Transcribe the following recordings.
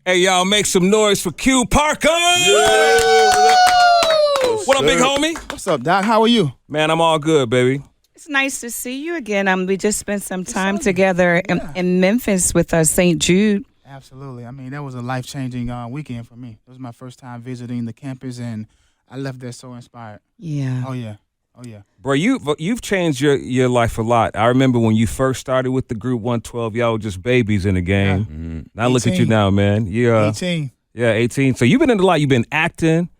Hey, y'all, make some noise for Q Parker. What up, big homie? What's up, Doc? How are you? Man, I'm all good, baby. It's nice to see you again. We just spent some time together in Memphis with St. Jude. Absolutely. I mean, that was a life-changing weekend for me. It was my first time visiting the campus, and I left there so inspired. Yeah. Oh, yeah. Bro, you've changed your life a lot. I remember when you first started with the group 112, y'all were just babies in the game. Yeah. Mm-hmm. Now look at you now, man. Yeah, 18. Yeah, 18. So you've been in a lot. You've been acting,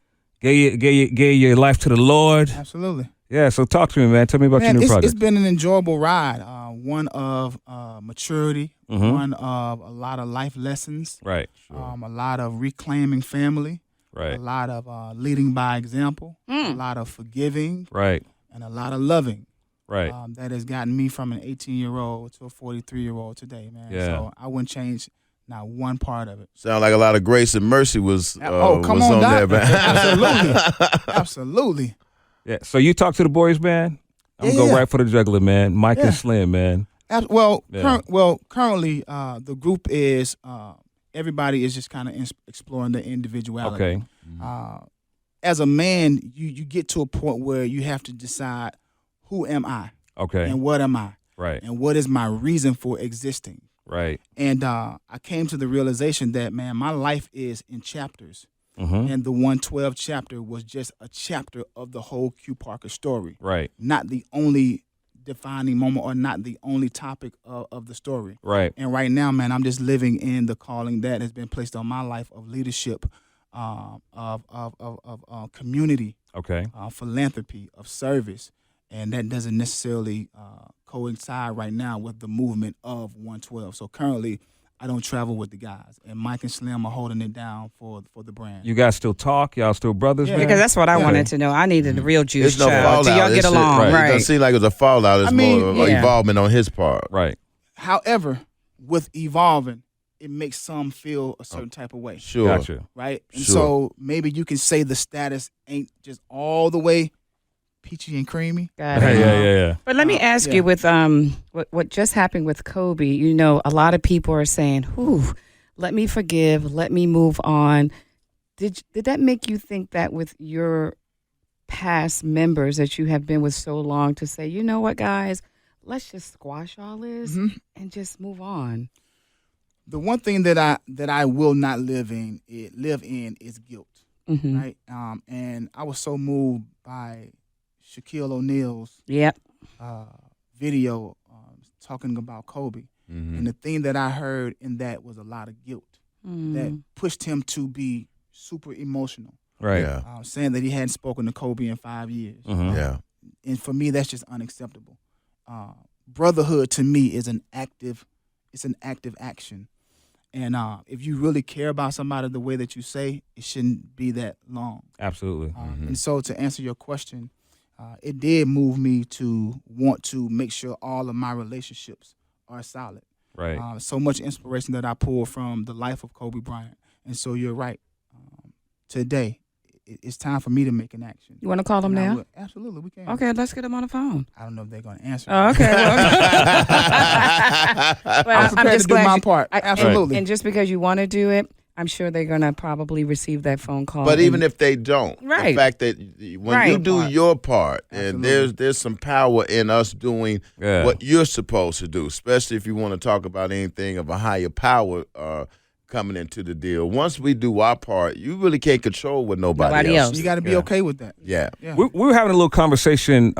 gave your life to the Lord. Absolutely. Yeah, so talk to me, man. Tell me about your new project. It's been an enjoyable ride. One of maturity, one of a lot of life lessons. Right. A lot of reclaiming family. Right. A lot of leading by example. A lot of forgiving. Right. And a lot of loving. Right. That has gotten me from an 18-year-old to a 43-year-old today, man. Yeah. So I wouldn't change not one part of it. Sound like a lot of grace and mercy was come was on, Doc. there, man. Absolutely. Yeah. So you talk to the boys, man. I'm gonna go right for the juggler, man. Mike and Slim, man. Currently, the group is everybody is just kind of exploring their individuality. Okay. As a man, you get to a point where you have to decide, who am I? Okay. And what am I? Right. And what is my reason for existing? Right. And I came to the realization that, man, my life is in chapters. Mm-hmm. And the 112 chapter was just a chapter of the whole Q Parker story. Right. Not the only defining moment or not the only topic of the story. Right. And right now, man, I'm just living in the calling that has been placed on my life of leadership, of community, Okay. philanthropy, of service. And that doesn't necessarily coincide right now with the movement of 112. So currently, I don't travel with the guys. And Mike and Slim are holding it down for the brand. You guys still talk? Y'all still brothers, man? Because that's what I wanted to know. I needed the real juice. It's no fallout. Do y'all get along? It Right. doesn't seem like it's a fallout. It's more of an involvement on his part. Right. However, with evolving, it makes some feel a certain type of way. Sure. Gotcha. Right? And Sure. so maybe you can say the status ain't just all the way peachy and creamy. Got it. Yeah. But let me ask you, with what just happened with Kobe, you know, a lot of people are saying, "Whew, let me forgive, let me move on." Did that make you think that with your past members that you have been with so long to say, you know what, guys, let's just squash all this and just move on? The one thing that I will not live in is guilt. Mm-hmm. Right? And I was so moved by Shaquille O'Neal's video talking about Kobe. Mm-hmm. And the thing that I heard in that was a lot of guilt that pushed him to be super emotional. Right. Yeah. Saying that he hadn't spoken to Kobe in 5 years. Mhm. Yeah. And for me, that's just unacceptable. Brotherhood to me is an active action. And if you really care about somebody the way that you say, it shouldn't be that long. Absolutely. And so to answer your question, it did move me to want to make sure all of my relationships are solid. Right. So much inspiration that I pulled from the life of Kobe Bryant. And so you're right. Today, it's time for me to make an action. You want to call them And I now? will. Absolutely, we can. Okay, let's get them on the phone. I don't know if they're going to answer. Oh, okay. I'm prepared to do my part. Absolutely. And just because you want to do it, I'm sure they're going to probably receive that phone call. But even if they don't, Right. the fact that when you do your part, and Absolutely. there's some power in us doing Yeah. what you're supposed to do, especially if you want to talk about anything of a higher power coming into the deal. Once we do our part, you really can't control what nobody else. You got to be okay with that. Yeah. We were having a little conversation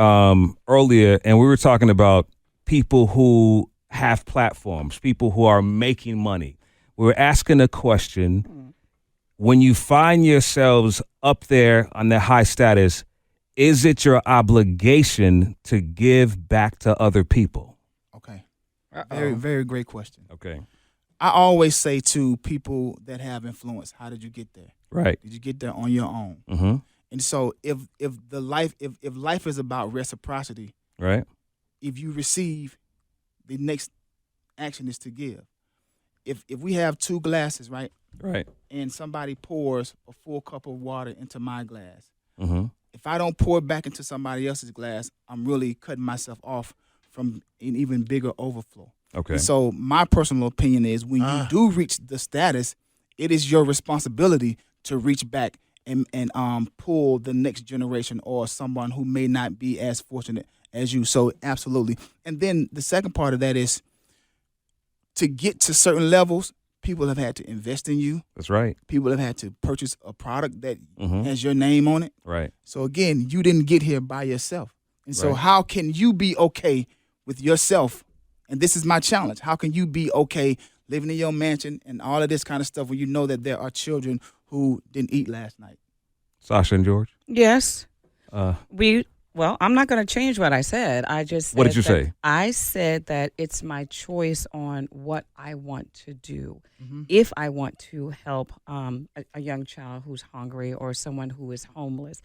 earlier, and we were talking about people who have platforms, people who are making money. We were asking a question: when you find yourselves up there on the high status, is it your obligation to give back to other people? Okay. Very, very great question. Okay. I always say to people that have influence, how did you get there? Right. Did you get there on your own? Mm-hmm. And so if life is about reciprocity, Right. if you receive, the next action is to give. If we have two glasses, right, Right. and somebody pours a full cup of water into my glass, Mm-hmm. if I don't pour it back into somebody else's glass, I'm really cutting myself off from an even bigger overflow. Okay. And so my personal opinion is when you do reach the status, it is your responsibility to reach back and pull the next generation or someone who may not be as fortunate as you. So absolutely. And then the second part of that is to get to certain levels, people have had to invest in you. That's right. People have had to purchase a product that Mhm. has your name on it. Right. So again, you didn't get here by yourself. And so Right. how can you be okay with yourself? And this is my challenge. How can you be okay living in your mansion and all of this kind of stuff when you know that there are children who didn't eat last night? Sasha and George. Yes. Uh, Well, I'm not going to change what I said. I just said What did you that- say? I said that it's my choice on what I want to do. Mhm. If I want to help a young child who's hungry or someone who is homeless,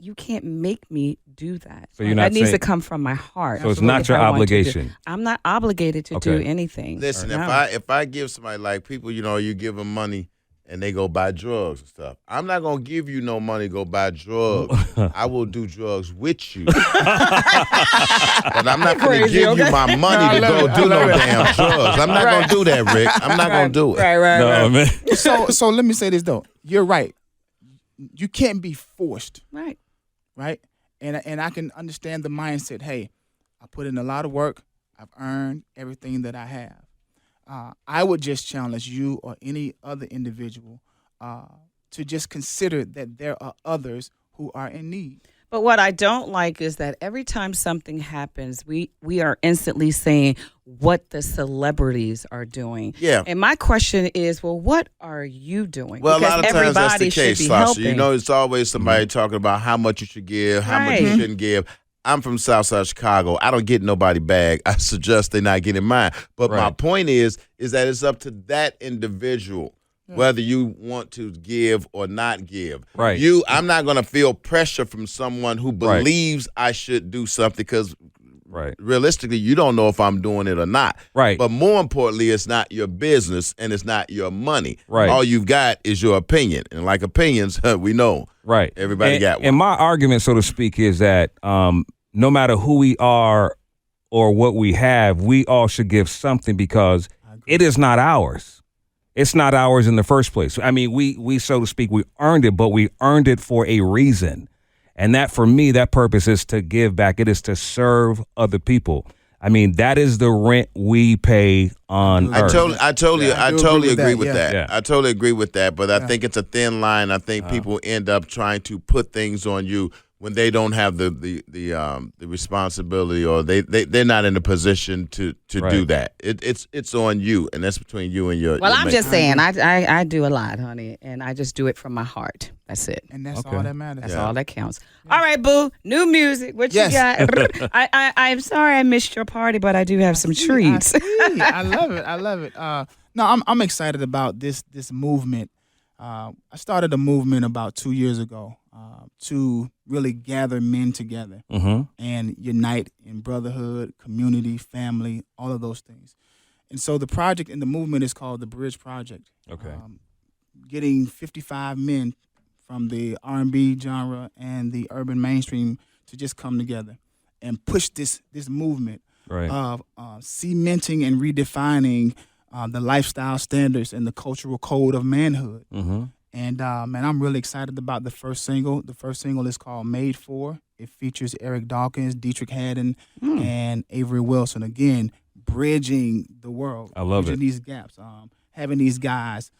you can't make me do that. So you're not that needs saying- to come from my heart. so it's Absolutely. not If your I want to do- obligation. I'm not obligated to do Okay. anything. Listen, No. if I give somebody like people, you give them money and they go buy drugs and stuff, I'm not gonna give you no money to go buy drugs. I will do drugs with you, but I'm not gonna Crazy, give okay? you my money to go do no damn drugs. I'm not gonna do that, Rick. I'm not gonna do it. Right. No, man. So let me say this though. You're right. You can't be forced, Right. right? And I can understand the mindset. Hey, I put in a lot of work. I've earned everything that I have. I would just challenge you or any other individual to just consider that there are others who are in need. But what I don't like is that every time something happens, we are instantly saying what the celebrities are doing. Yeah. And my question is, well, what are you doing? Well, because a lot of times that's everybody the case, should be Sasha. helping. You know, it's always somebody talking about how much you should give, how much you Right. shouldn't give. I'm from Southside Chicago. I don't get nobody bag. I suggest they not getting mine. But my Right. point is that it's up to that individual whether you want to give or not give. Right. I'm not going to feel pressure from someone who Right. believes I should do something because Right. realistically, you don't know if I'm doing it or not. Right. But more importantly, it's not your business and it's not your money. Right. All you've got is your opinion. And like opinions, we know. Right. Everybody got one. And my argument, so to speak, is that no matter who we are or what we have, we all should give something because it is not ours. It's not ours in the first place. I mean, we so to speak, we earned it, but we earned it for a reason. And that, for me, that purpose is to give back. It is to serve other people. I mean, that is the rent we pay on I earth. totally agree with that. Yeah. I totally agree with that. But I think it's a thin line. I think people end up trying to put things on you when they don't have the responsibility or they're not in a position to do Right. that. It's on you, and that's between you and your. Well, your I'm mate. just saying, I do a lot, honey, and I just do it from my heart. That's it. And that's Okay. all that matters. That's all that counts. All right, boo. New music. What Yes. you got? I'm sorry I missed your party, but I do have some treats. I love it. I love it. No, I'm excited about this movement. I started a movement about 2 years ago to really gather men together Mm-hmm. and unite in brotherhood, community, family, all of those things. And so the project and the movement is called the Bridge Project. Okay. Getting 55 men from the R&B genre and the urban mainstream to just come together and push this movement Right. of cementing and redefining the lifestyle standards and the cultural code of manhood. Mm-hmm. And man, I'm really excited about the first single. The first single is called Made For. It features Eric Dawkins, Dietrich Haddon, and Avery Wilson. Again, bridging the world. I love bridging it. these gaps. Having these guys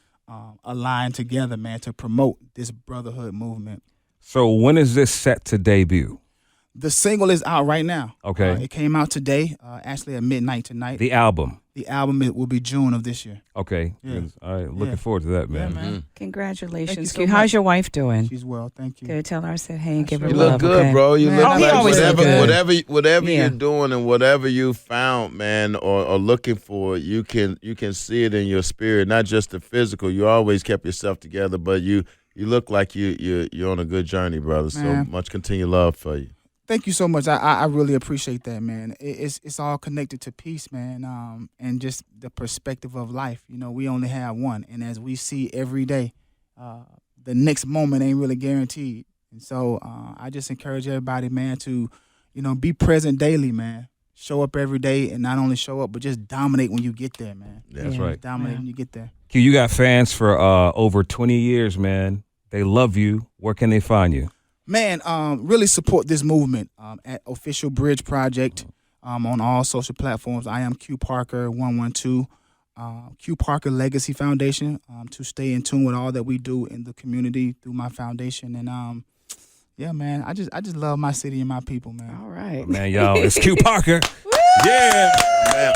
align together, man, to promote this brotherhood movement. So when is this set to debut? The single is out right now. Okay. It came out today, actually at midnight tonight. The album. The album it will be June of this year. Okay. Yeah. All right. Looking Yeah. forward to that, Yeah, man. man. Congratulations. Thank you so Q. How's much. your wife doing? She's well, thank you. Good. Tell her I said hey and give her You You love. look good, okay? bro. You Man, look oh, he like always look whatever good. whatever Yeah. you're doing and whatever you found, man, or looking for, you can see it in your spirit, not just the physical. You always kept yourself together, but you look like you're on a good journey, brother. So Man. much continued love for you. Thank you so much. I really appreciate that, man. It's all connected to peace, man, and just the perspective of life. You know, we only have one, and as we see every day, the next moment ain't really guaranteed. And so I just encourage everybody, man, to, be present daily, man. show up every day, and not only show up, but just dominate when you get there, man. That's Yeah. right. Dominate when you get there. Q, you got fans for over 20 years, man. They love you. Where can they find you? Man, really support this movement at Official Bridge Project on all social platforms. I am Q Parker 112, Q Parker Legacy Foundation, to stay in tune with all that we do in the community through my foundation. And yeah, man, I just love my city and my people, man. All right. Man, y'all, it's Q Parker. Yeah. Man.